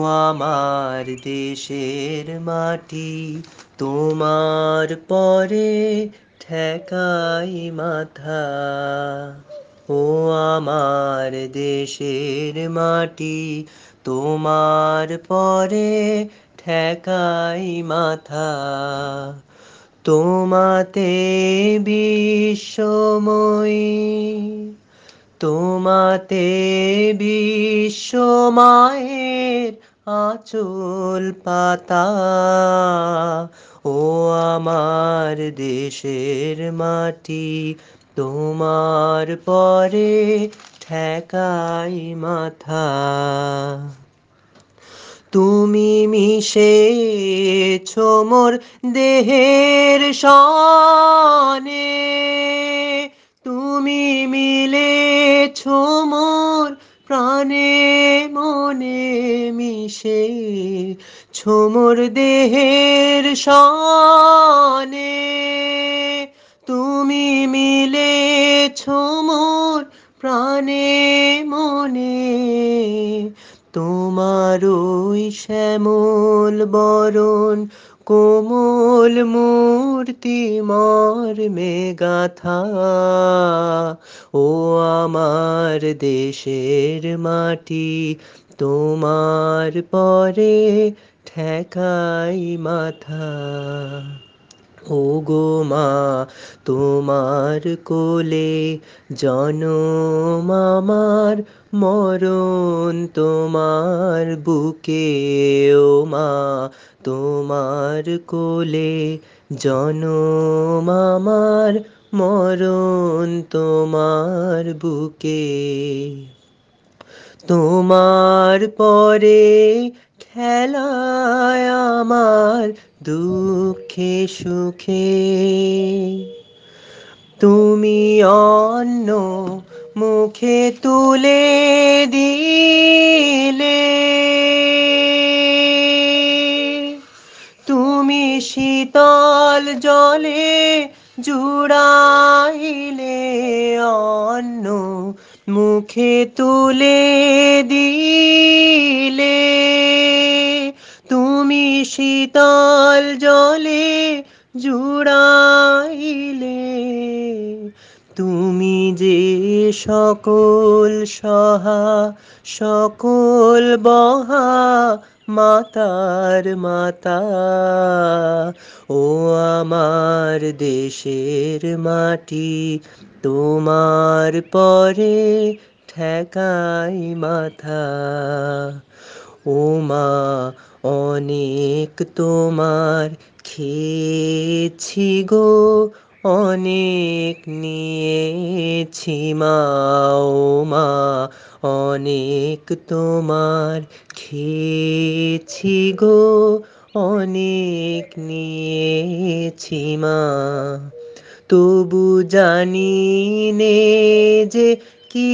আমার দেশের মাটি তোমার পরে ঠেকাই মাথা। ও আমার দেশের মাটি তোমার পরে ঠেকাই মাথা। তোমাতে বিশ্বময়ী, তোমাতে বিশ্বমায়ের আঁচল পাতা। ও আমার দেশের মাটি তোমার পরে ঠেকাই মাথা। তুমি মিশেছো মোর দেহের সনে, তুমি মিলেছো মোর প্রাণে মনে মিশেছো মোর দেহের সনে, তুমি মিলেছো মোর প্রাণে মনে। তোমার ওই শ্যামল বরণ কোমল মূর্তি মর্মে গাথা। ও আমার দেশের মাটি তোমার পরে ঠেকাই মাথা। ওগো মা তোমার কোলে জনম আমার, মরণ তোমার বুকে। ও মা তোমার কোলে জনম আমার, মরণ তোমার বুকে। তোমার পরে খেলায় আমার দুঃখে সুখে, তুমি অন্ন মুখে তুলে দিলে, তুমি শীতল জলে জুড়াইলে, অন্ন মুখে তুলে দিলে, তুমি শীতল জলে জুড়াইলে। তুমি যে সকল সহা সকল বহা মাতার মাতা। ও আমার দেশের মাটি তোমার পরে ঠেকাই মাথা। ও মা অনেক তোমার খেয়েছি গো, অনেক নিয়েছি মা। ও মা অনেক তোমার খেয়েছি গো, অনেক নিয়েছি মা। তবু জানি নে যে কি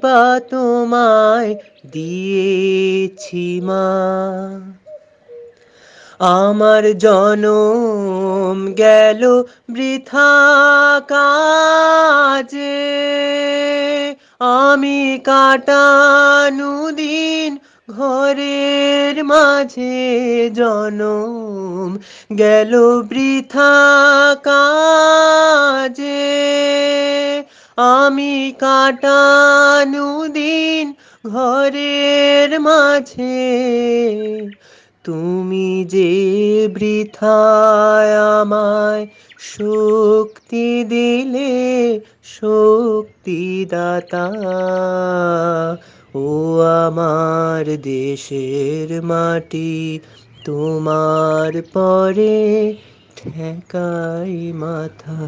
বা তোমায় দিয়েছি মা। আমার জনম গেল বৃথা কাজে, আমি কাটানু দিন ঘরের মাঝে। জনম গেল বৃথা কাজে, আমি কাটানু দিন ঘরের মাঝে। তুমি যে বৃথায় আমায় শক্তি দিলে, শক্তিদাতা। ও আমার দেশের মাটি তোমার পরে ঠেকাই মাথা।